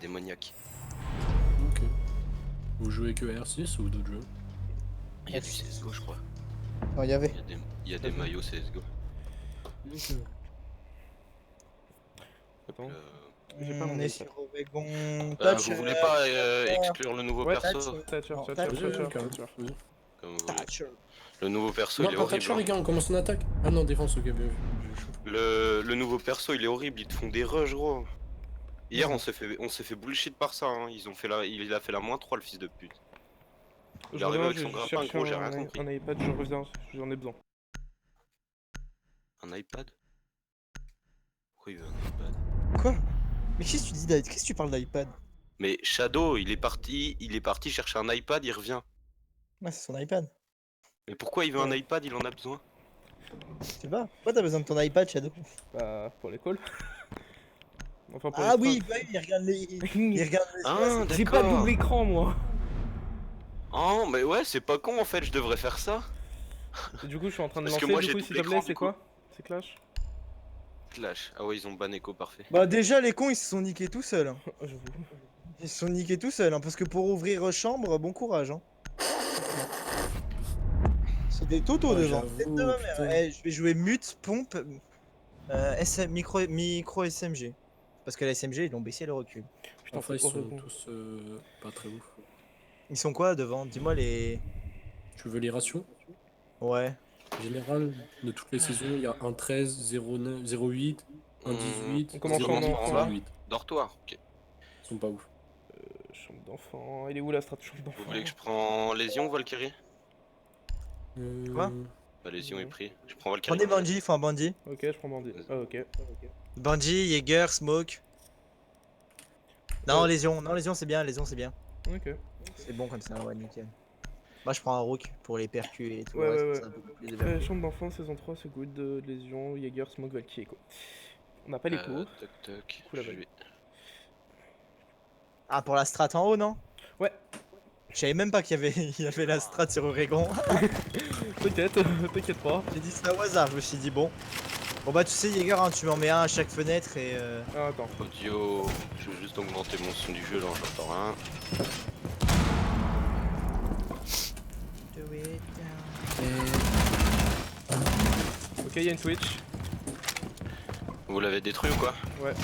démoniaque. Ok. Vous jouez que R6 ou d'autres jeux? Il y a du CSGO, je crois. Non, il y avait. Il y a des maillots CSGO. Ok. Attends. Euh, J'ai pas On mon est iPad. sur Oregon. Touch. vous voulez pas exclure le nouveau ouais, perso Thatcher, Non, Thatcher, Vas-y, vas-y, Thatcher, calme. Thatcher. Vas-y. Comme vous voulez. Thatcher. Le nouveau perso, Non, il est pas horrible. Thatcher, hein. les gars, on commence en attaque. Ah non, défense, ok, bien vu. J'ai chaud. Le nouveau perso, il est horrible. Ils te font des rushs, gros. Hier, Ouais. on s'est fait bullshit par ça. Hein. Il a fait la -3, le fils de pute. Il est Je arrivé reviens, avec son je grappin, cherche gros, j'ai rien compris. un iPad, je reviens, j'en ai besoin. Un iPad? Pourquoi il veut un iPad? Quoi? Mais qu'est-ce que tu dis d'iPad? Qu'est-ce que tu parles d'iPad? Mais Shadow, il est parti chercher un iPad, il revient. Ouais, c'est son iPad. Mais pourquoi il veut un Ouais. iPad? Il en a besoin. Je sais pas. Pourquoi t'as besoin de ton iPad, Shadow? Bah, pour l'école. Enfin, pour Ah les oui, bah oui, il regarde les. Il regarde les. Ah, J'ai pas de d'accord. double écran, moi. Oh, mais ouais, c'est pas con en fait, je devrais faire ça. Et du coup, je suis en train de Parce que lancer, moi, du j'ai coup, double s'il te plaît, écran, c'est du coup. quoi? C'est Clash? Clash. Ah ouais, ils ont ban écho, parfait. Bah, déjà, les cons, ils se sont niqués tout seuls. Hein. Oh, j'avoue. Ils se sont niqués tout seuls, hein, parce que pour ouvrir chambre, bon courage. Hein. C'est des totos Oh, devant. j'avoue, Tête de ma mère. putain. Eh, je vais jouer mute, pompe, micro SMG. Parce que la SMG, ils l'ont baissé le recul. Putain, Enfin, ils c'est sont horrible. tous pas très ouf. Ils sont quoi devant? Dis-moi les. Tu veux les ratios? Ouais. En général, de toutes les saisons, il y a un 13, 0,9, 0,8, un 18, On commence en 0,10, enfant. 0,8. Dortoir, ok. Ils sont pas ouf. Chambre d'enfant. Il est où la strat chambre Vous d'enfant? voulez que je prends Lésion, Valkyrie? Quoi? Bah, Lésion est Ouais. pris. Je prends Valkyrie. Prenez Bandit, faut un Bandit. Ok, je prends bandit. Ah, ok. Bandit, Jäger, Smoke. Non, Euh. Lésion c'est bien, Lésion c'est bien. Ok. C'est bon comme ça, ouais, nickel. Moi je prends un Rook pour les percus et tout. Ouais, le reste, ouais, comme ça, ouais. beaucoup plus de vertus. Chambre d'enfant, saison 3, c'est good. Légion, Jaeger, Smoke, Valkyrie, quoi. On n'a pas l'écho. Toc toc. Cool, la Je balle. vais- Ah, pour la strat en haut, non? Ouais. Je savais même pas qu'il y avait, il y avait la strat sur Oregon. T'inquiète, t'inquiète pas. J'ai dit ça au hasard, je me suis dit bon. Bon bah tu sais Jäger, hein, tu m'en mets un à chaque fenêtre et Ah, attends. Audio. Je vais juste augmenter mon son du jeu, là, j'entends rien. Ok, il y a une Twitch. Vous l'avez détruit ou quoi? Ouais. Ok,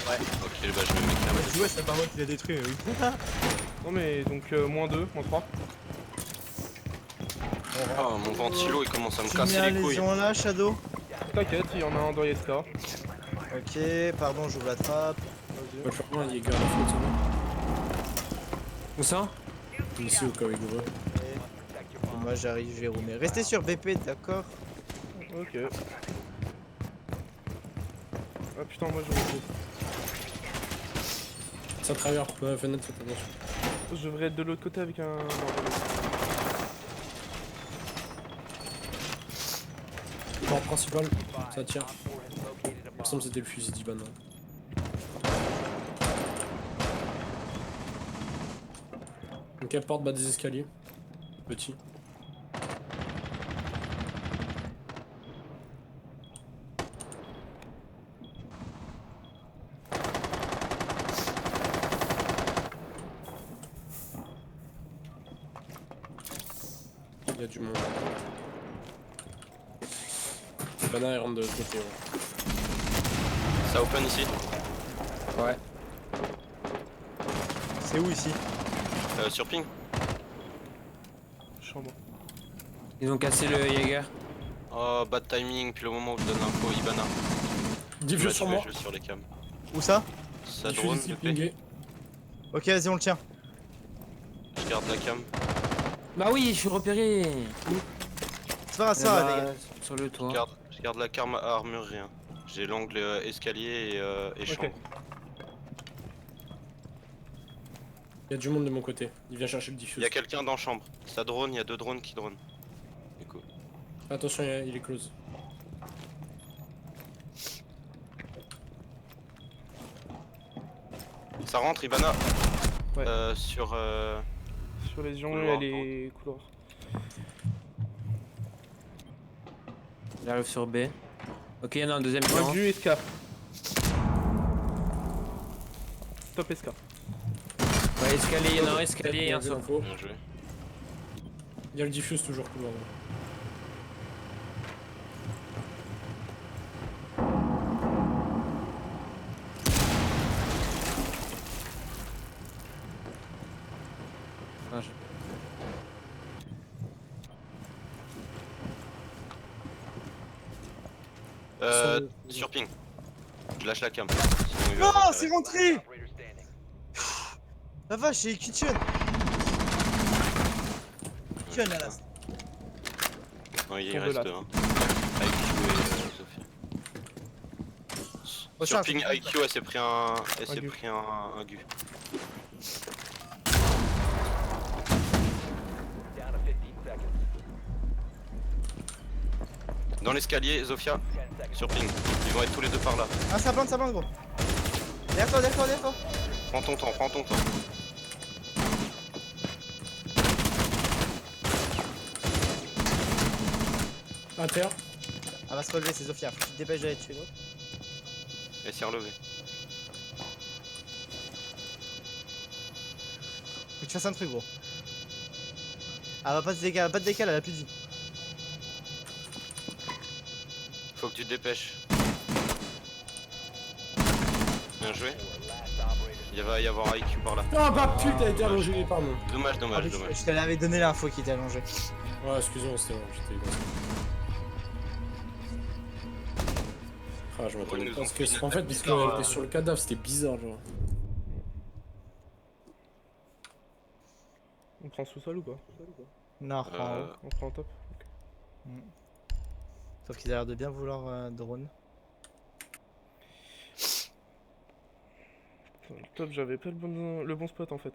bah je vais mettre la tu vois c'est pas moi qui l'ai détruit, mais oui. Non, mais donc, -2, -3. Ah, mon ventilo il commence à me Tu casser mets un les couilles. Lésion là, Shadow? T'inquiète, il y en a un dans Yeska. Ok, pardon, j'ouvre la trappe. On va faire un Jäger à la flotte, ça va. Où ça? Ici, au cas où il ouvre. Et moi j'arrive, je vais roumer. Restez sur BP, d'accord? Ok. Ah putain, moi je vais... Ça travers, fenêtre, faites attention. Je devrais être de l'autre côté avec un... Non, Porte principale, ça tire. Il me semble que c'était le fusil d'Iban. Ok, porte bas des escaliers. Petit. Il y a du monde. Bana il rentre de l'autre côté. Ouais. Ça open ici? Ouais. C'est où ici? Sur ping? chambre. Ils ont cassé le Jäger. Oh, bad timing, puis le moment où je donne l'info, Ibana. Diffuse Là, sur je vais moi. jouer sur les cams. Où ça? Ça Diffuse drone, ici, de paix. pingé. Ok, vas-y, on le tient. Je garde la cam. Bah oui, je suis repéré. C'est pas grave, ça va, les Là-bas, gars. sur le toit. Je garde la cam à armurerie. Hein. J'ai l'angle escalier et chambre. Ok. Il y a du monde de mon côté. Il vient chercher le Il diffuse. y a quelqu'un dans chambre. Ça drone, il y a 2 drones qui drone. Écoute. Attention, il est close. Ça rentre, Ivana. Ouais. Sur. Sur les gens, Couloir. elle est couloir. J'arrive sur B. Ok, il y en a un deuxième Point plan. de vue SK. Top SK. Ouais, escalier, y'en a un escalier et un Bien vu saut. l'info. Bien joué. Il y a le diffuse toujours couloir. Ah, je- Sur ping. Je lâche la cam. Non, c'est rentré. La vache, c'est Kitchen. Kitchen là. Non, il Tour de reste là. un. IQ et Sophie. Oh, Sur ça, ping, c'est- IQ, elle s'est pris un. Elle s'est gu. pris un gu. Dans l'escalier, Zofia, sur ping. Ils vont être tous les deux par là. Ah, ça plante gros. Derrière toi, derrière toi, derrière toi. Prends ton temps, prends ton temps. À terre. Elle va se relever, c'est Zofia. Faut que tu te dépêches d'aller tuer l'autre. Elle s'est relevée. Faut que tu fasses un truc, gros. Elle va pas te décaler, elle a plus de vie. Faut que tu te dépêches. Bien joué. Il va y avoir IQ par là. Ah bah putain, été allongé, pardon. Dommage, Ah, dommage, mais dommage. je te l'avais donné l'info qui était allongée. Ouais, excuse-moi, c'était bon, j'étais égoïste. Ah, je m'attendais Ouais, ils pas. nous ont Parce que, fait en une fait, attaque parce bizarre, qu'elle était sur le cadavre, c'était bizarre, genre. On prend sous-sol ou pas? Non, Euh, On prend en top. sauf qu'ils ont l'air de bien vouloir drone. Putain, le top, j'avais pas le bon spot en fait.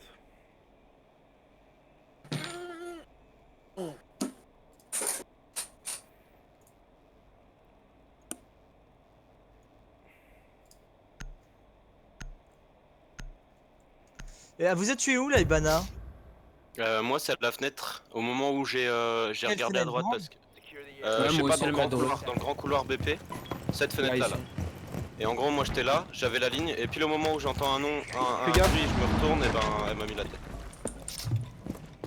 Et vous êtes tué où là, Ibana? moi, c'est à la fenêtre. Au moment où j'ai Quelle regardé à fenêtre, droite grande parce que. Ouais, je sais moi pas, aussi, dans le, elle grand m'a drôle. couloir, dans le grand couloir BP, cette fenêtre là, ici. Et en gros, moi j'étais là, j'avais la ligne, et puis le moment où j'entends un nom, un Fais gaffe. bruit, je me retourne, et ben elle m'a mis la tête.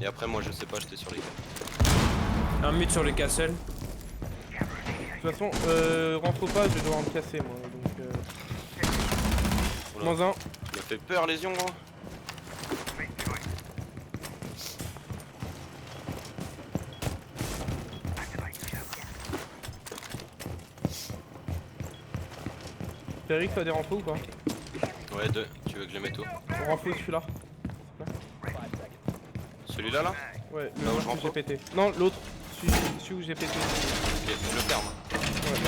Et après, moi je sais pas, j'étais sur les gars. Un mute sur les castles. De toute façon, rentre pas, je vais devoir me casser moi. Donc, Oula. moins un. Ça m'a fait peur, lésion, gros. Eric, t'as des renfos ou pas? Ouais, deux, tu veux que je les mette où? Renfo celui-là. Celui-là là? Ouais, Là le où je que j'ai rentre? pété. Non, l'autre. Celui où j'ai pété. Ok, je le ferme. Ouais.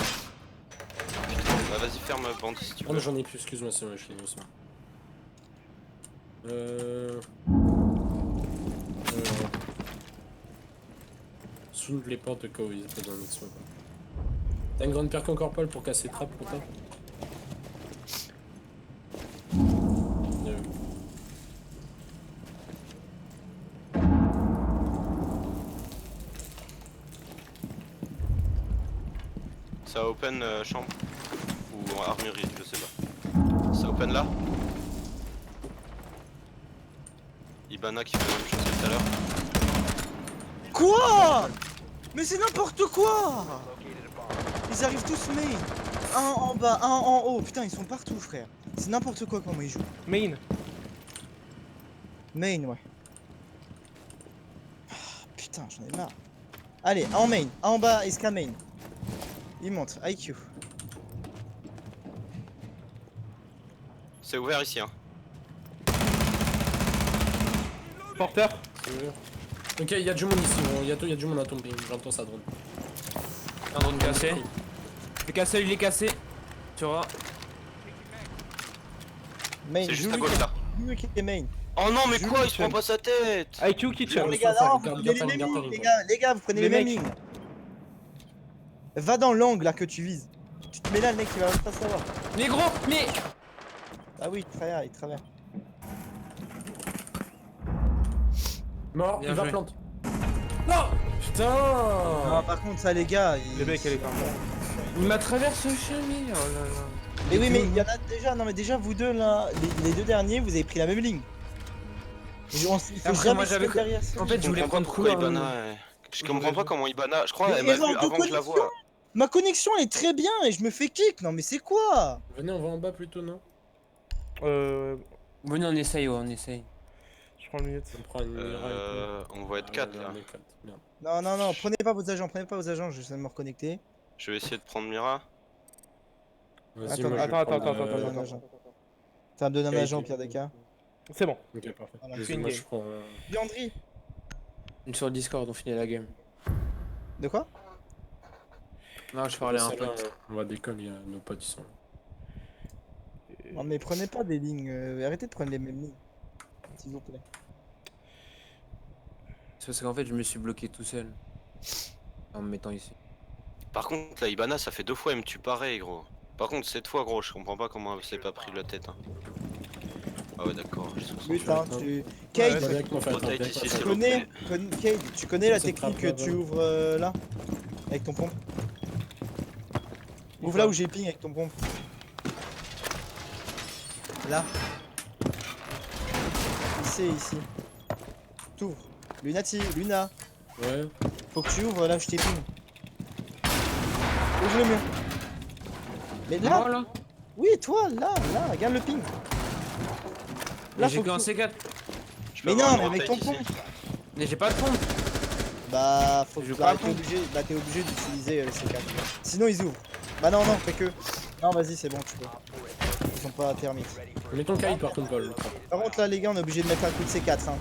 Bah vas-y, ferme bandit si tu Oh, veux. mais j'en ai plus, excuse-moi, c'est moi, je suis doucement. Soulève les portes de cas où ils étaient dans le mix. T'as une grande perque encore Paul pour casser trappe pour toi? Bien vu. Ça open chambre ou armurerie, je sais pas. Ça open là. Ibana qui fait la même chose que tout à l'heure. Quoi? Mais c'est n'importe quoi! Ils arrivent tous main. Un en bas, un en haut. Putain, ils sont partout, frère. C'est n'importe quoi comment ils jouent. Main. Main, ouais. Ah, putain, j'en ai marre. Allez, un en main, un en bas, SK main. Il monte, IQ. C'est ouvert ici, hein. Porteur. Ok, il y a du monde ici, il y a du monde à tomber, j'entends ça drone. Un drone cassé. Le cassé, il est cassé. Tu vois. Main, C'est juste à joue gauche là. lui qui est main. Oh non, mais Je quoi, le il se prend fais. pas sa tête! IQ Kitchen. Les gars, non, vous garde prenez les ta mêmes ligne, lignes, les gars, vous prenez Les les mêmes mecs. lignes. Va dans l'angle là que tu vises. Tu te mets là, le mec, il va pas savoir. Mais gros, mais. Ah oui, il travaille, il travaille. Mort, Bien il va joué. plante. Non! Putain! Non, par contre, ça, les gars. Les mecs, elle est quand même. Il m'a traversé le chemin. Oh là là. Mais oui, mais il y en a déjà, non, mais déjà, vous deux là, les deux derniers, vous avez pris la même ligne. Il faut Après, jamais moi, se j'avais- mettre derrière ça. En fait, je voulais prendre pourquoi couleur. Ibana. Je comprends pas comment Ibana. Je crois Mais elle m'a erreur vu de avant que je la connexion. voie. Ma connexion est très bien et je me fais kick. Non mais c'est quoi? Venez, on va en bas plutôt, non? Venez, on essaye, ouais, on essaye. Je prends le minute. On prend une Mira et tout. On va être Ah, 4 ouais, là. on est 4. Merde. Non, non, non, prenez pas vos agents, j'essaie de me reconnecter. Je vais essayer de prendre Mira. Vas-y, Attends, moi je vais attends, prendre, attends, Ça me donne un attends. agent. Ça me donne un Kate. agent, au pire des cas. C'est bon. Ok, parfait. Voilà. Vas-y, Fais une moi game. je prends. Viandry. Une sur le Discord, on finit la game. De quoi? Non, je parlais à un Celle-là, pote. on va décoller, nos potes ils sont là. Non mais prenez pas des lignes, arrêtez de prendre les mêmes lignes. S'il vous plaît. C'est parce qu'en fait, je me suis bloqué tout seul. En me mettant ici. Par contre, la Ibana, ça fait 2 fois, elle me tue pareil, gros. Par contre, cette fois, gros, je comprends pas comment elle s'est pas pris la tête. Hein. Ah ouais, d'accord. j'ai 60. Putain, tu... Ouais, Kate, Viens avec moi, fais Rotate attends, ici, viens, c'est tu attends. connais, Kate, tu connais la Cette technique que trappe-là, tu voilà. ouvres là? Avec ton pompe? Ouvre là où j'ai ping avec ton pompe. Là. Ici. T'ouvres. Lunati, Luna. Ouais. Faut que tu ouvres là où je t'ai ping. Ouvre le mur. Mais là, Voilà. oui, toi, là, regarde le ping. Là, faut j'ai que qu'un tu- C4. Je peux Mais avoir non, une mais avec ton rotate ici. pompe. Mais j'ai pas de pompe. Bah, faut Je que crois t'es pas. obligé, t'es obligé d'utiliser les C4. Sinon, ils ouvrent. Bah, non, fais que. Non, vas-y, c'est bon, tu peux. Ils sont pas thermiques. Mets ton Kate par contre, Paul. le trappe. Par contre, là, les gars, on est obligé de mettre un coup de C4. Hein.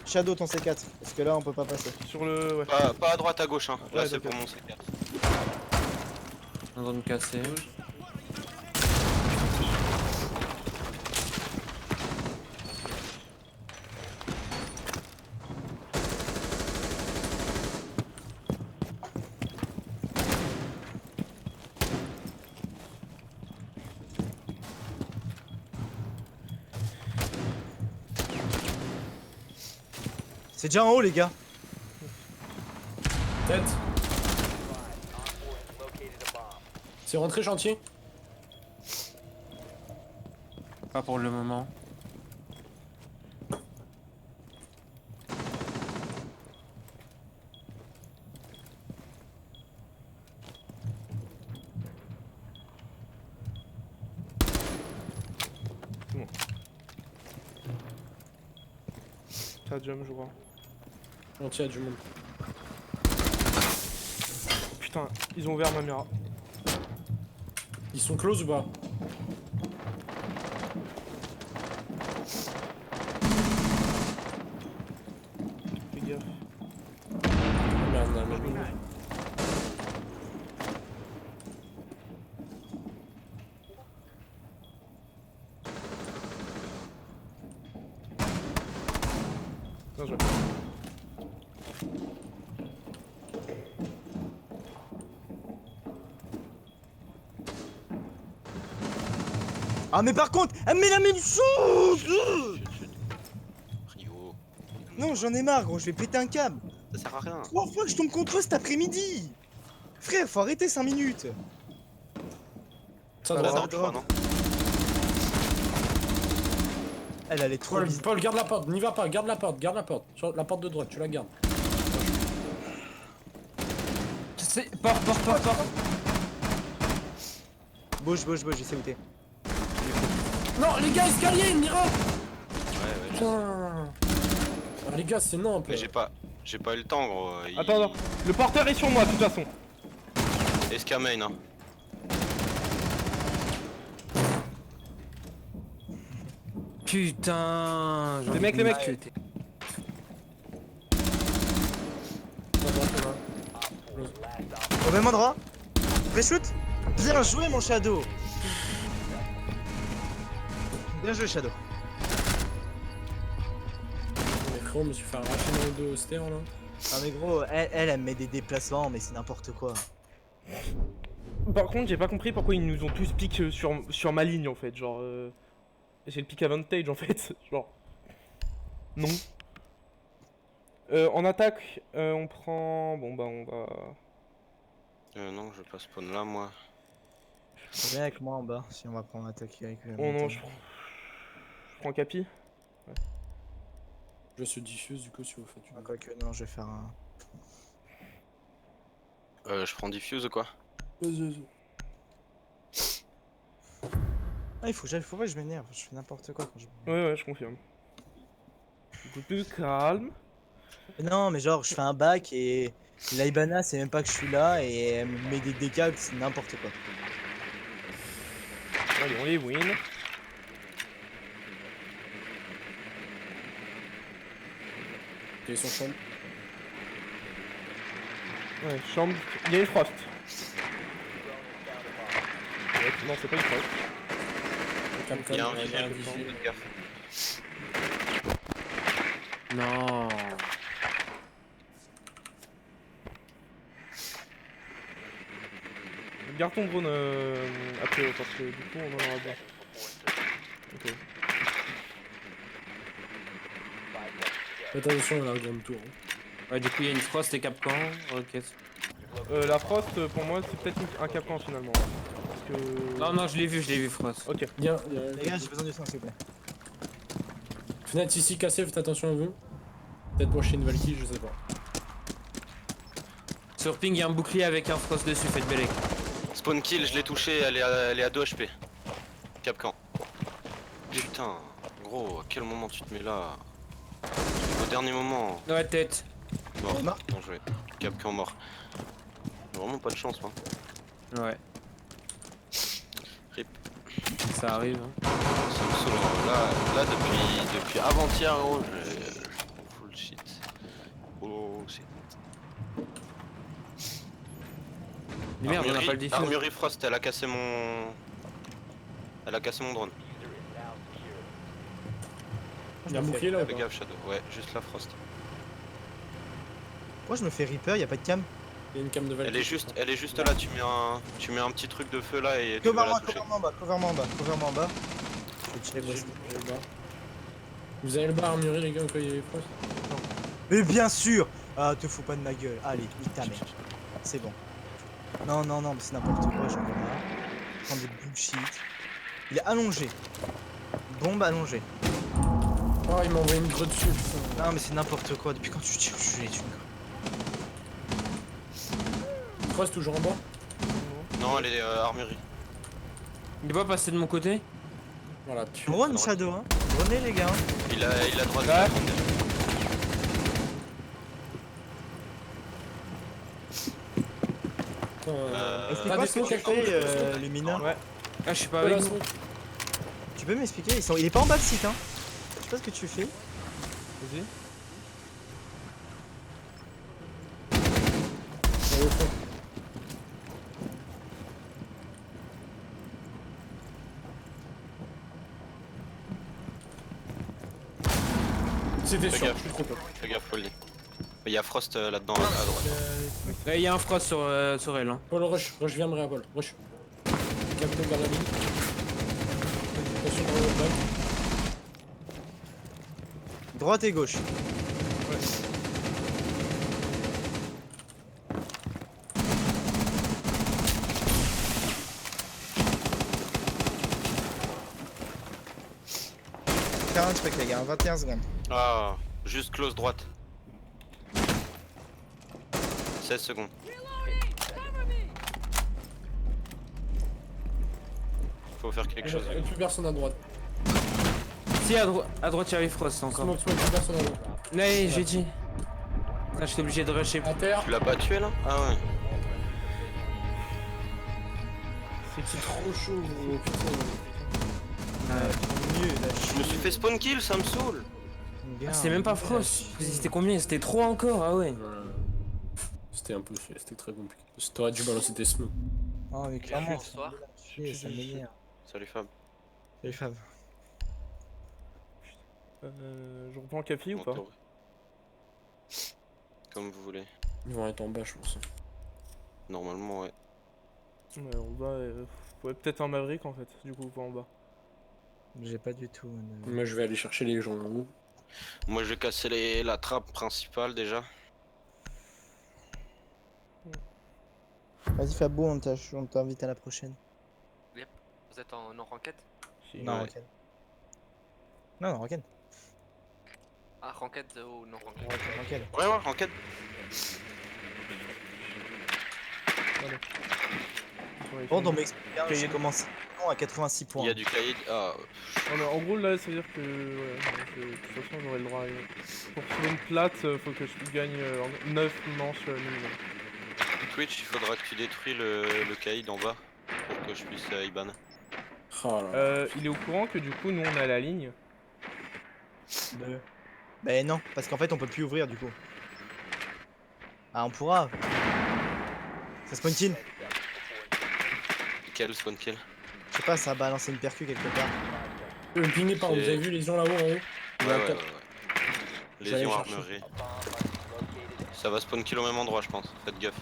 Shadow ton C4. Parce que là, on peut pas passer. Sur le. Ouais. Pas à droite, à gauche, hein. Là, Ouais, c'est d'accord. pour mon C4. On doit me casser. C'est déjà en haut, les gars. Tête. C'est rentré chantier. Pas pour le moment. Ça jump, je crois. Chantier à du monde. Putain, ils ont ouvert ma mira. Ils sont close ou pas? Fais gaffe. Ah, merde, on a le même. Bien joué. Ah, mais par contre, elle me met la même chose. Rio. Non, j'en ai marre, gros. Je vais péter un câble. Ça sert à rien. 3 fois que je tombe contre eux cet après-midi. Frère, faut arrêter 5 minutes. Ça Là, droit. non, je crois, non. Elle est trop Paul, bizarre. Paul, garde la porte, n'y va pas, garde la porte, garde la porte. Sur la porte de droite, tu la gardes. C'est. Porte. Bouge, j'essaie où t'es. Non, les gars, escalier, Mira. Ouais, Putain. Ah, les gars, c'est non, mais j'ai pas eu le temps, gros. Attends. Le porteur est sur moi, de toute façon. Escamain, hein. Putain. Les mecs, les mecs. Au même endroit. Pré-shoot. Bien joué, mon Shadow. Bien joué, Shadow. Mais frérot, je me suis fait arracher dans le dos au stéréo là. Ah, mais gros, elle me met des déplacements, mais c'est n'importe quoi. Par contre, j'ai pas compris pourquoi ils nous ont tous pick sur ma ligne en fait. Genre. J'ai le pick advantage en fait. Genre. Non. En attaque, on prend. Bon bah, on va. Non, je vais pas spawn là, moi. Viens avec moi en bas, si on va prendre un attaque avec Oh non, je prends Capi. Ouais. Je se diffuse du coup si vous faites une. Quoique, non, je vais faire un. Je prends diffuse ou quoi? Ah, faut pas que je m'énerve, je fais n'importe quoi quand je. Ouais, je confirme. Beaucoup plus calme. Non, mais genre, je fais un bac et la Ibana, c'est même pas que je suis là et elle me met des dégâts, c'est n'importe quoi. Allez, on les win. Ok, son chambre. Ouais, chambre. Il y a une frost. Ouais, non, c'est pas une frost. Il y a un Il y a un vigile, vigile. faites gaffe. Non. Garde ton drone après, parce que du coup, on en aura besoin. Ok. Faites attention à la grande tour. Hein. Ouais, du coup, il y a une frost et capcan. Ok. La frost, pour moi, c'est peut-être un capcan finalement. Parce que. Non, non, je l'ai vu, frost. Ok. Bien, Les gars, j'ai besoin du sang, s'il vous plaît. Fenêtre ici cassée, faites attention à vous. Peut-être prochaine une Valkyrie, je sais pas. Sur ping, il y a un bouclier avec un frost dessus, faites bellec. Spawn kill, je l'ai touché, elle est à 2 HP. Capcan. Putain, gros, à quel moment tu te mets là? Au dernier moment. Ouais, tête. Mort, Mort. bien joué. Capcan mort. J'ai vraiment pas de chance, moi. Ouais. Rip. Ça arrive. Hein. Ça me saoule, hein. Là depuis avant-hier, gros, je full shit. Oh shit. Mais merde, on a pas le diffuse. Armurerie Frost, elle a cassé mon drone. Il y a un bouclier là ou Fais pas? gaffe, Shadow. Ouais, juste la Frost. Pourquoi je me fais Reaper, y'a pas de cam? Il y a une cam de Valkyrie. Elle est juste là, tu mets un petit truc de feu là et tu vas Cover-moi, la toucher. cover-moi en bas, cover-moi en bas, cover-moi en bas. Je vais check. J'ai le bar. Vous avez le bar armuré les gars quand il y a les frosts? Mais bien sûr! Ah, te fous pas de ma gueule. Allez, nique ta mère. C'est bon. Non, non, non, mais c'est n'importe quoi, j'en ai marre. Prends des bullshit. Il est allongé. Bombe allongée. Oh, il m'a envoyé une grue dessus, putain. Non, mais c'est n'importe quoi. Depuis quand tu tires, je les tue. Frost toujours en bas? Non, elle est armurerie. Il est pas passé de mon côté? Voilà, putain. Drone Shadow, hein. Dronez les gars. Il a droit de Ouais. Explique T'as moi des ce que tu smokes fais, les mineurs. Ouais. Ah, je suis pas Pas avec la vous. smoke. Tu peux m'expliquer? Il est pas en bas de site, hein. Je sais pas ce que tu fais. Vas-y. Il est au fond. C'était Fais sûr, gaffe. je suis trop peur. Fais gaffe, faut le dire. Il y a Frost là-dedans à droite. Ouais, il y a un frost sur elle. Hein. Paul, rush viendrai à Paul, rush. Captain vers la ligne. Attention dans le back. Droite et gauche. Faire un truc les gars, 21 secondes. Ah, juste close droite. 16 secondes. Faut faire quelque chose. Et plus personne à droite. Si, à droite, il y avait frost encore. Smoke, plus personne à droite. Ouais, j'ai dit. Ah, j'étais obligé de rusher. À terre. Tu l'as pas tué là? Ah ouais. C'est trop chaud, gros, putain. Mieux, là, Je me suis fait spawn kill, ça me saoule. Ah, c'était même pas frost. C'était combien? C'était 3 encore, ah ouais. C'était un peu fait, c'était très compliqué. T'aurais dû balancer tes smokes. Oh, mais clairement, Bonsoir. ça m'énerve. Salut Fab. Salut Fab. Je reprends le café ou pas? Bon, comme vous voulez. Ils vont être en bas, je pense. Normalement, ouais. Ouais, en bas, ouais, peut-être un Maverick en fait, du coup, pas en bas. J'ai pas du tout. Moi, je vais aller chercher les gens en haut. Moi, je vais casser la trappe principale déjà. Vas-y Fabou, on t'invite à la prochaine. Vous êtes en enquête? Si. Non, Ouais. Roken. Non, Roken. Ah, ranked ou non ranked? Tranquille. Ouais, ouais, enquête. Bon, dans mes expériences, j'ai Cahier. commencé à 86 Il points. y a du cahier. Ah, En gros, là, ça veut dire que. Ouais, de toute façon, j'aurai le droit à. Pour trouver une plate, faut que je gagne 9 manches minimum. Twitch, il faudra que tu détruis le cahier d'en bas pour que je puisse IBAN. Oh là là. Il est au courant que du coup, nous, on a la ligne. Ben non, parce qu'en fait, on peut plus ouvrir du coup. Ah, on pourra. Ça spawn kill. Quel spawn kill? Je sais pas, ça a balancé une percu quelque part. Pingé par, vous avez vu les gens là-haut en haut? Il y a Ouais, un ouais, cap. ouais. J'allais Lésion chercher. armurée. Ça va spawn kill au même endroit, je pense. Faites gaffe.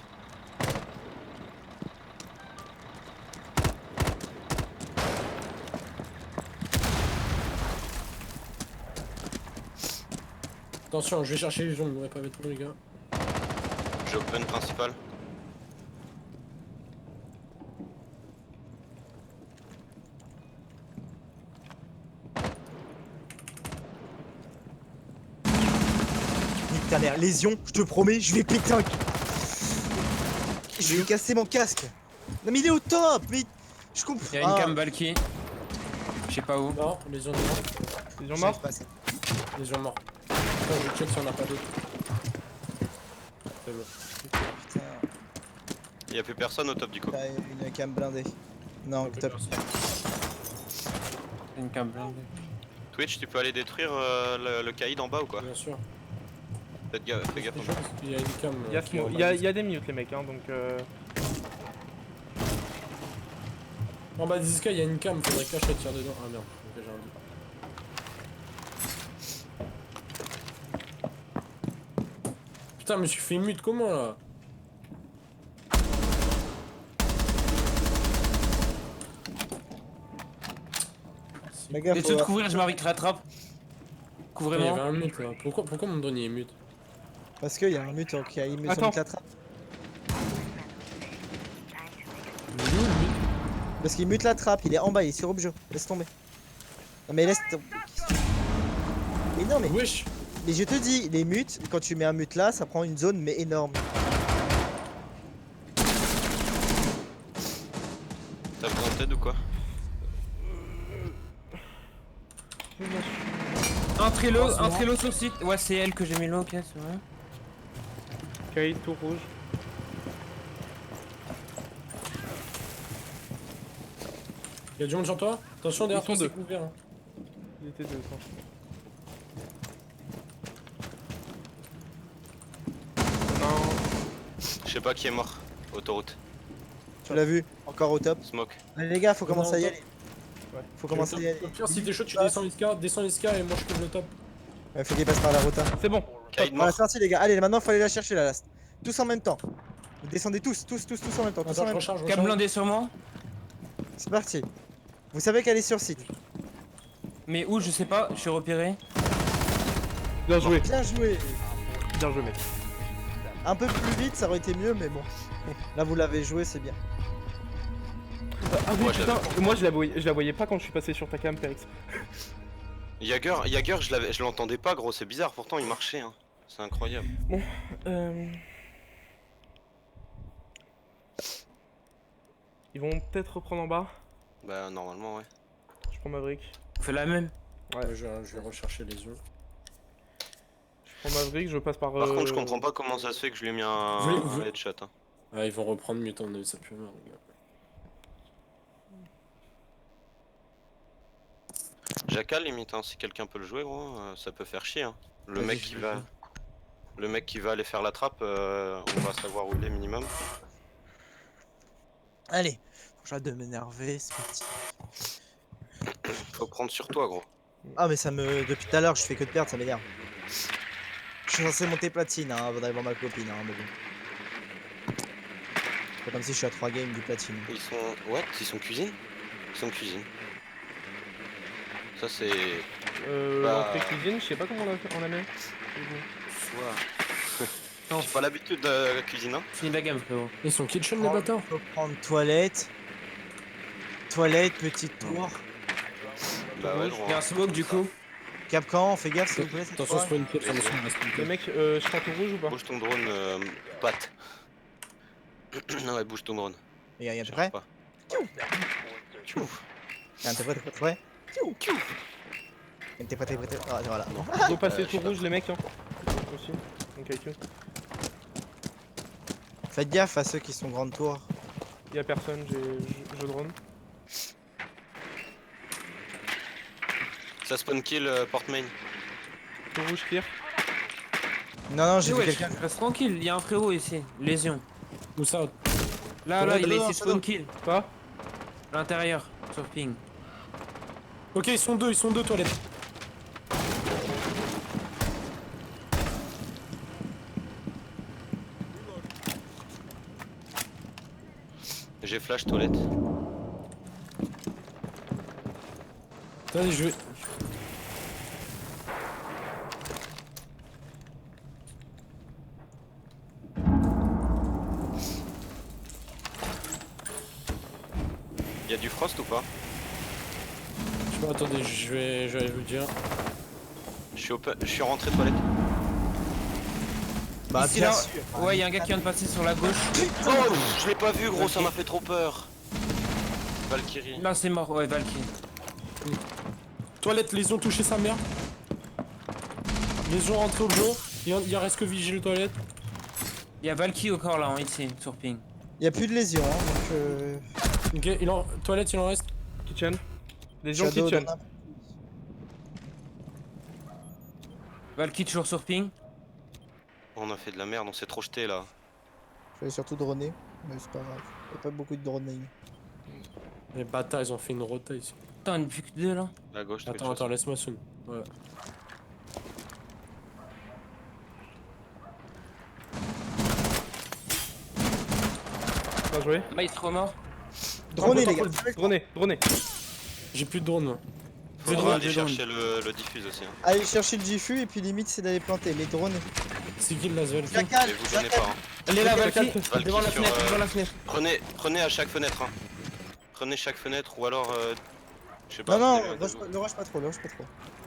Attention, je vais chercher les gens, ne m'aurez pas trop les gars. J'ai open principal. Nique ta mère, lésion, je te promets, je vais péter un. Je vais casser mon casque. Non mais il est au top, mais je comprends. Il y a une cam Valky. Je sais pas où. Non, les gens morts. Les gens morts. Les gens morts. Attends, je check si on a pas d'autres. C'est bon. Putain, Il y a plus personne au top du coup. t'as une cam blindée. Non, top. Une cam blindée. Twitch, tu peux aller détruire le cahier d'en bas ou quoi? Bien sûr. Faites gaffe, fais gaffe. Il y a une cam. Il y a, qui est en il bas y a, des- il y a des mutes, les mecs, hein, donc. En bas des Iska, il y a une cam, faudrait que je tire dedans. Ah merde, ok, j'ai un doute. Putain, je me suis fait mute comment là? Les gars, Dessous de couvrir, je m'arrive rattrape. Il y Couvrez-moi. avait un mute là. Pourquoi mon drone il est mute? Parce qu'il y a un mute qui a il Attends. la trappe. Il est où le mute? Parce qu'il mute la trappe, il est en bas, il est sur objet. Laisse tomber. Non mais laisse tomber. Mais non mais. Wesh! Mais je te dis, les mutes, quand tu mets un mute là, ça prend une zone mais énorme. T'as besoin d'aide ou quoi? Un trélo sur site. Ouais, c'est elle que j'ai mis là, ok, c'est vrai. Cahier tout rouge. Y'a du monde sur toi? Attention derrière Ils toi, sont c'est deux. couvert. Hein. Il était deux, attends. Non. Je sais pas qui est mort. Autoroute. Tu l'as vu, encore au top. Smoke. Allez les gars, faut Non, commencer à y non, aller. Ouais. Faut commencer à y aller. Au pire, si t'es chaud, tu descends l'Iska et moi je couvre le top. Ouais, faut qu'il passe par la rota. C'est bon. Cahier de On l'a mort. sorti les gars. Allez, maintenant faut aller la chercher la last. Tous en même temps. Vous descendez tous en même temps. Tous en Attends, je même temps. recharge, Cam blindée sur moi. C'est parti. Vous savez qu'elle est sur site. Mais où, je sais pas, je suis repéré. Bien joué. Bien joué. Bien joué, mec. Un peu plus vite, ça aurait été mieux, mais bon. Là, vous l'avez joué, c'est bien. Ah oui, Moi, je putain. Moi, je la voyais pas quand je suis passé sur ta cam, Perix. Jaeger, je l'entendais pas gros, c'est bizarre, pourtant il marchait hein. C'est incroyable. Ils vont peut-être reprendre en bas. Bah normalement ouais. Je prends Maverick. Fais la même. Ouais, je vais rechercher les yeux. Je prends Maverick, je passe par. Par contre je comprends pas comment ça se fait que je lui ai mis un Vous- headshot hein. Ah, ils vont reprendre mieux ton œil, ça pue merde, les gars. Jackal limite hein, si quelqu'un peut le jouer gros, ça peut faire chier hein. Le Vas-y, mec je qui le va. fais. Le mec qui va aller faire la trappe, on va savoir où il est minimum. Allez, faut que j'arrête de m'énerver, c'est parti. Faut prendre sur toi gros. Ah, mais ça me. Depuis tout à l'heure, je fais que de perdre, ça m'énerve. Je suis censé monter platine, hein, avant d'aller voir ma copine, hein, mais bon. C'est comme si je suis à 3 games du platine. Ils sont. What? Ils sont cuisine? Ils sont cuisine. Ça c'est. Bah. Entrée cuisine, je sais pas comment on la met. J'ai pas l'habitude de la cuisine hein. Finis la gamme, frérot. Ils sont kitchen les bâtards. Faut prendre toilette. Toilette, petite tour. Bah ouais gros. Il y a un smoke du coup. Capcan, fais gaffe s'il vous plaît. cette Attention, fois. spawn clip, attention, on reste spawn Les clip. mecs, je prends tout rouge ou pas? Bouge ton drone, patte. Non, ouais, bouge ton drone. Regarde, t'es Je prêt? pas. Regarde, t'es prêt, t'es prêt? T'es prêt, t'es prêt, t'es prêt. Ah, voilà. Ils ont passé je tout sais pas. rouge les mecs hein. Aussi. Donc avec eux. Faites gaffe à ceux qui sont grande tour. Y'a personne, je drone. Ça spawn kill porte main. Tout rouge clear. Non, non, j'ai vu Ouais, quelqu'un. reste tranquille, il y a un frérot ici. Lésion. Où ça? Là, Ouais, il a non, essayé ça spawn non. kill. Quoi? À l'intérieur, sur ping. Ok, ils sont deux toilettes. J'ai flash toilette. Attendez, je vais. Y'a du frost ou pas? Je sais pas, attendez, je vais aller vous le dire. Je suis rentré toilette. Bah, Ici, bien là. sûr. Ouais, il y a un gars qui vient de passer sur la gauche. Oh, je l'ai pas vu gros, ça m'a fait trop peur. Valkyrie. Là, c'est mort, ouais, Valky. Toilette, les ont touché sa mère. Les ont rentré au bureau. Il en reste que Vigile toilette. Il y a Valky au corps là, hein, ici, sur ping. Y a plus de lésions, hein, donc. Ok, toilette, il en reste. Kitchen. Les gens Shadow kitchen. dans la- Valky toujours sur ping. On a fait de la merde, on s'est trop jeté là. Je vais surtout droner, mais c'est pas grave. Y a pas beaucoup de droning. Les bâtards, ils ont fait une rota ici. Putain, il n'y a plus que deux là. À gauche, Attends, attends, laisse-moi soon. Ouais. Bien joué. Maestro mort. Dronez les gars. Dronez. J'ai plus de drone. Moi. Faudra aller je drone. chercher le diffuse aussi. Hein. Allez chercher le Gifu et puis limite c'est d'aller planter, mais dronez. C'est qui le Lasvel? Jacal, Mais vous donnez pas. Hein. Elle est là, Valky. Valky Devant la sur, fenêtre, devant la fenêtre. Prenez à chaque fenêtre. Hein. Prenez chaque fenêtre ou alors. Je sais pas. Non, non, prenez- le rush pas trop, le rush pas trop.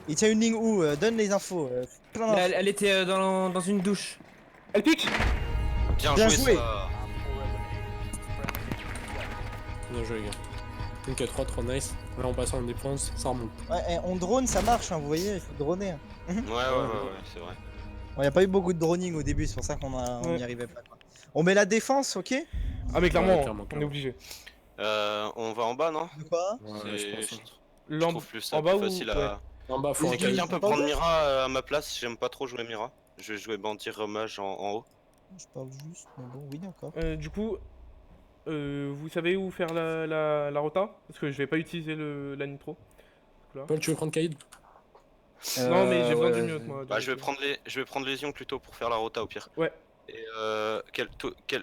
Il tient une ligne où donne les infos. Plein d'infos. Elle était dans une douche. Elle pique. Bien joué. ça. Bien joué, les gars. Donc 3, trop nice. Là, on passe en défense, ça remonte. Ouais, on drone, ça marche, hein, vous voyez, il faut droner. Hein. Ouais, c'est vrai. Bon, y a pas eu beaucoup de droning au début, c'est pour ça qu'on Ouais. n'y arrivait pas. Quoi. On met la défense, ok? Ah mais clairement, Ouais, clairement, on est clairement. obligé. On va en bas, non? De quoi? Ouais, C'est- je pense. Je Lampe trouve plus ça en bas plus ou facile ouais. à. En bas, faut Oui, un Si quelqu'un quelqu'un peut peut pas prendre jouer Mira à ma place, j'aime pas trop jouer Mira. Je vais jouer Bandir Mage en haut. Je parle juste, mais bon, oui, d'accord. Du coup, vous savez où faire la rota? Parce que je vais pas utiliser la nitro. Paul, tu veux prendre Kaïd? Non mais j'ai besoin ouais, du mute moi. Bah, donc, je vais prendre Lésion plutôt pour faire la rota au pire. Ouais. Et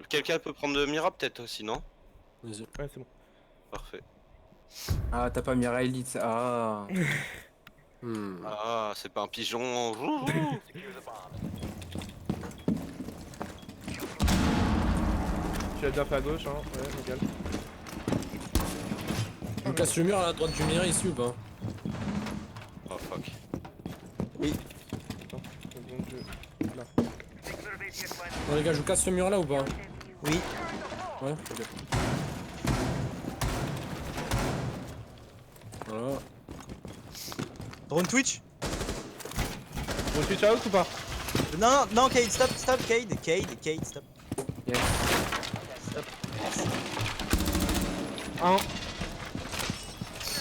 quelqu'un peut prendre Mira peut-être aussi, non? Vas-y. Ouais c'est bon. Parfait. Ah, t'as pas mis Elite. Ah. Ah, c'est pas un pigeon. Tu as bien fait à gauche hein, ouais, légal. Je me casse le mur à la droite du mur ici ou pas? Oh fuck. Attends, donc je... Là. Bon les gars, je vous casse ce mur là ou pas? Oui. Ouais, ok. Voilà. Drone Twitch? On switch out ou pas? Non, non, non, Cade, stop, Cade, stop. Yes. Un.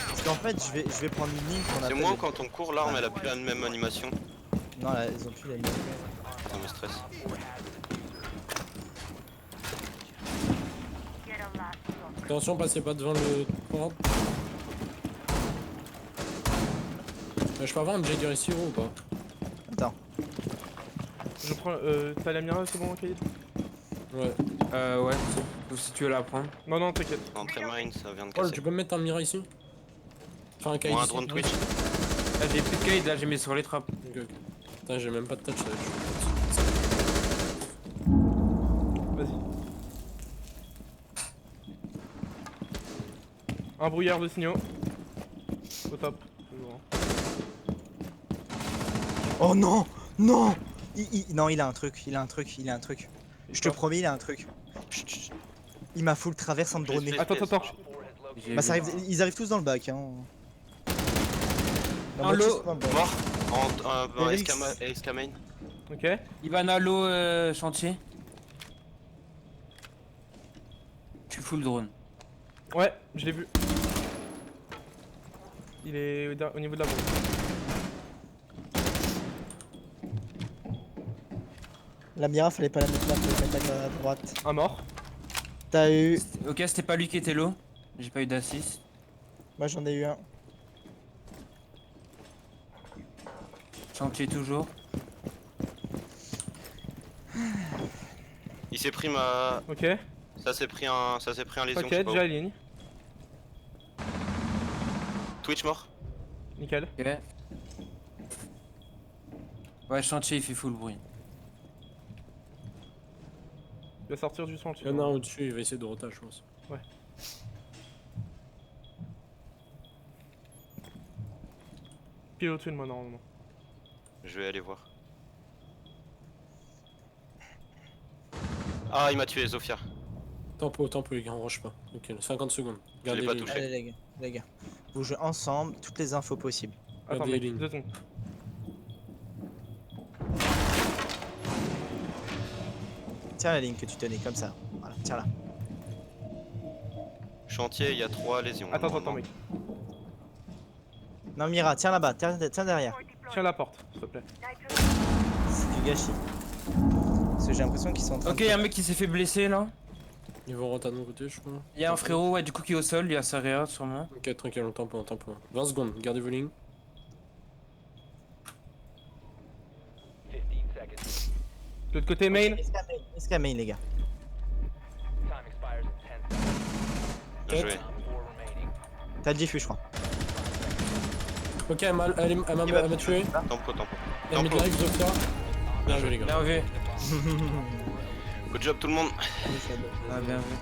Parce qu'en fait, je vais prendre une ligne qu'on C'est appelle. moi quand on court, l'arme elle a plus la même animation. Non, là, ils ont plus la ligne. Ça me stresse. Attention, passez pas devant le port. Je peux avoir un Jagger ici ou pas? Attends. Je prends... T'as la Mira c'est bon Kaïd? Ouais. Ouais. Ou si tu veux la prendre. Non non t'inquiète. Entrée mine, ça vient de Paul, casser. tu peux me mettre un Mira ici? Enfin, un Kaïd Moi un ici. drone Twitch. Là, j'ai plus de Kate, là, j'ai mis sur les trappes. Ok, ok. Putain, j'ai même pas de touch là. Vas-y. Un brouillard de signaux. Au top. Toujours, hein. Oh non, non. Non, il a un truc, il a un truc, il a un truc. Je te promets, il a un truc. Chut, chut. Il m'a full traverse en me droner. Attends. J'ai Bah vu. ça arrive, ils arrivent tous dans le bac. Hein. La Un moitié lot. sont dans le bac. Mort. En Félix. SK main. Ok. Ivan Halo chantier. Je suis full drone. Ouais, je l'ai vu. Il est au niveau de la bombe. La Mira, fallait pas la mettre là, fallait la mettre à droite. Un mort. T'as eu. Ok, c'était pas lui qui était low. J'ai pas eu d'assist. Moi j'en ai eu un. Chantier toujours. Il s'est pris ma. Ok. Ça s'est pris un lésion. Ok, je sais pas déjà où. ligne. Twitch mort. Nickel. Ok. Ouais, chantier il fait full bruit. Il va sortir du chantier. Il y en a un au-dessus, il va essayer de rotage, je pense. Pile au-dessus de moi normalement. Je vais aller voir. Ah, il m'a tué, Zofia. Tempo, les gars, on rush pas. Ok, 50 secondes. l'ai Gardez pas les lignes. touché. Allez les gars. Vous jouez ensemble, toutes les infos possibles. Attends, Gardez les mec, lignes. 2 secondes. Tiens la ligne que tu tenais, comme ça. Voilà, tiens-la. Chantier, il y a 3 lésions. Attends, mec. Non Mira, tiens là-bas, tiens derrière. Tiens la porte, s'il te plaît. C'est du gâchis. Parce que j'ai l'impression qu'ils sont en train Ok, de... y'a un mec qui s'est fait blesser là. Ils vont rentrer de mon côté, je crois. Y'a un frérot, ouais, du coup qui est au sol, il y a sa réa sûrement. Ok, tranquille, on tempo. 20 secondes, gardez vos lignes. De l'autre côté, main. SK main les gars. Bien joué. T'as le diffus je crois. Ok, elle m'a tué. Tempo. Elle met de live, Zofia. Bien joué, les gars. Bien vu. Good job tout le monde. Ah, bien vu.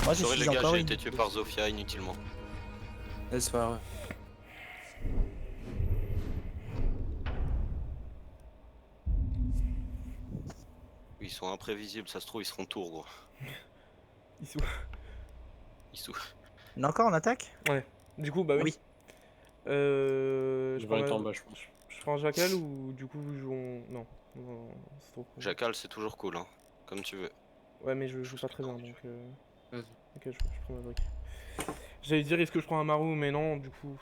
Moi je Sorry suis les gars, encore j'ai une. été tué par Zofia inutilement. C'est pas grave. Ils sont imprévisibles, ça se trouve ils seront tours gros. Ils sont... Ils sont... On est encore en attaque? Du coup, bah oui. Oui. Je Je vais être prends en bas, je pense. je prends un jackal ou du coup jouons... Non, c'est trop cool. Jackal c'est toujours cool hein. Comme tu veux. Ouais mais je joue pas très bien donc... Vas-y. Ok, je prends ma brique. J'allais dire est-ce que je prends un Maru mais non du coup...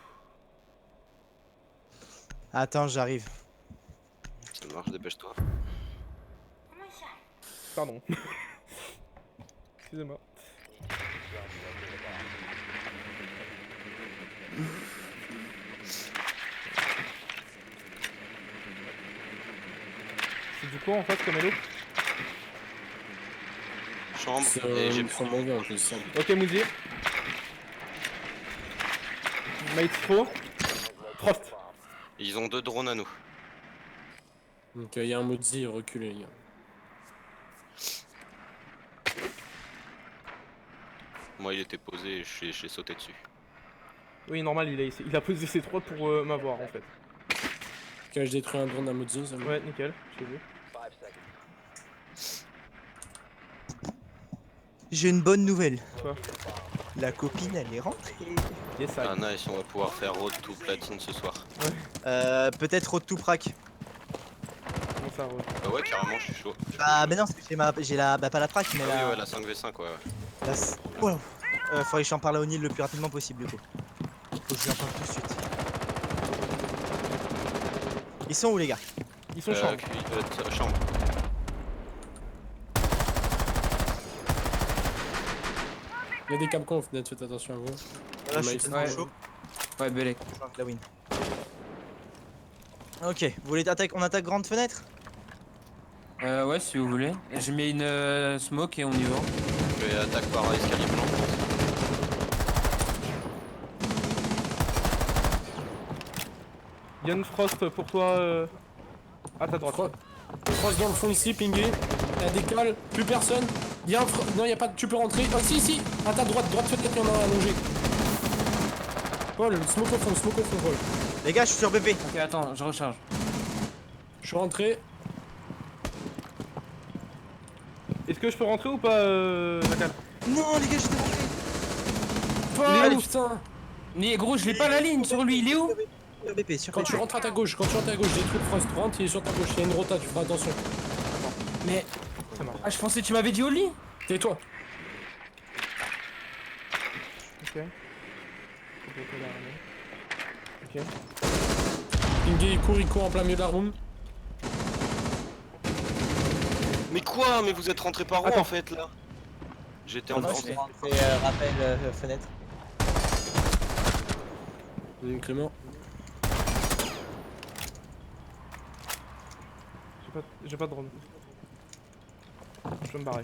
Attends, j'arrive. Ça marche, dépêche-toi. Pardon. Excusez-moi. C'est du quoi en fait comme hello? Chambre C'est et j'ai son mauvais en plus, ça. Ok Moody. Maestro. Frost. Ils ont 2 drones à nous. Donc il y a un Mozi reculé, les gars. Moi il était posé et j'ai sauté dessus. Oui normal il a posé ses 3 pour m'avoir en fait. Ok, je détruis un drone à Mozi, ça me... Ouais nickel, j'ai vu. J'ai une bonne nouvelle. Quoi? La copine elle est rentrée. Yes Ah I. nice, on va pouvoir faire road to platine ce soir. Peut-être road to prac. Comment ça re... Bah ouais carrément je suis chaud. Bah mais non, parce que j'ai la... Bah pas la prac mais Ah la... oui ouais la 5v5 ouais. la... Wow. Faudrait que j'en parle à O'Neill le plus rapidement possible du coup. Faut que je lui en parle tout de suite. Ils sont où les gars? Ils sont champs. Chambre. Il y a des capcons, fenêtre, faites attention à vous. Là je suis Maïs. tellement Ouais. chaud. Ouais, Belek. Je sens que la win. Ok, vous voulez on attaque grande fenêtre? Ouais, si vous voulez. J'ai mis une smoke et on y va. Je vais attaque par escalier blanc. Yann Frost pour toi à ta droite. Cross dans le fond ici, pingé. Il y a des cales, plus personne. Il y a un non, il y a pas de... Tu peux rentrer. Oh si, à ta droite fenêtre, il y en a un allongé. Paul, smoke au fond, Paul. Les gars, je suis sur BP. Ok, attends, je recharge. Je suis rentré. Est-ce que je peux rentrer ou pas, Jacal? Non, les gars, j'étais rentré. Allez, putain. Mais gros, je l'ai pas la ligne sur lui, il est où? Sur BP, sur Quand BP. tu rentres à ta gauche, j'ai trucs Frost, rentre, il est sur ta gauche, il y a une rota, tu feras attention. Mais. Ça marche. Ah, je pensais que tu m'avais dit au lit. Tais-toi. Ok. Ok. Pingé, il court en plein milieu de la room. Mais quoi? Mais vous êtes rentré par où Attends. en fait là? J'étais en Moi, train je suis rentré, rappel, fenêtre. Clément. J'ai pas de drone. Je peux me barrer.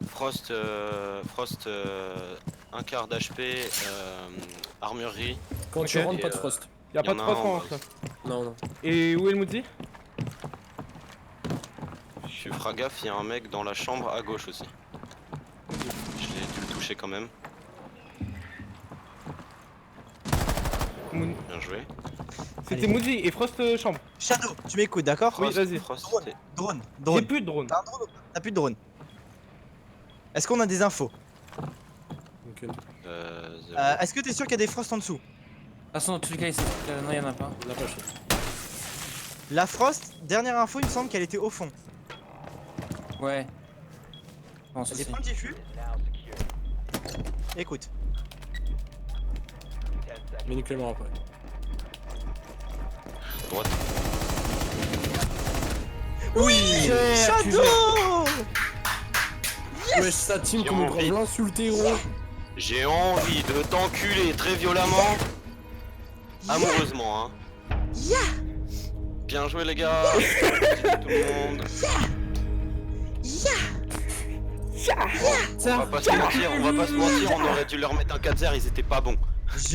Frost, un quart d'HP, armurerie. Quand tu Ok. rentres, Et, pas de Frost. Y'a y pas en de a Frost un, en bah, rentre là. Non. Et où est le Moody? Je ferai gaffe, il y a un mec dans la chambre à gauche aussi. J'ai dû le toucher quand même. Moon- Bien joué. C'était Allez. Moody et Frost chambre. Shadow, tu m'écoutes, d'accord? Oui, Frost, vas-y. Frost, Drone, t'es- drone, J'ai drone. plus de drone. T'as un drone ou pas? T'as plus de drone. Est-ce qu'on a des infos? Ok. zéro. Est-ce que t'es sûr qu'il y a des frosts en dessous? De toute façon, dans tous les cas, ici. Non, y'en a pas. On l'a pas fait. La frost, dernière info, il me semble qu'elle était au fond. Ouais. Bon, Elle est ceci. point de diffus. Écoute. Mets Clément après. Droite. Oui, tu Shadow. Wesh, sa team, J'ai comme on envie. prend l'insulter, gros. J'ai envie de t'enculer très violemment. Amoureusement, hein. Bien joué les gars. Tout le monde. On va pas se mentir, on aurait dû leur mettre un 4-0, ils étaient pas bons.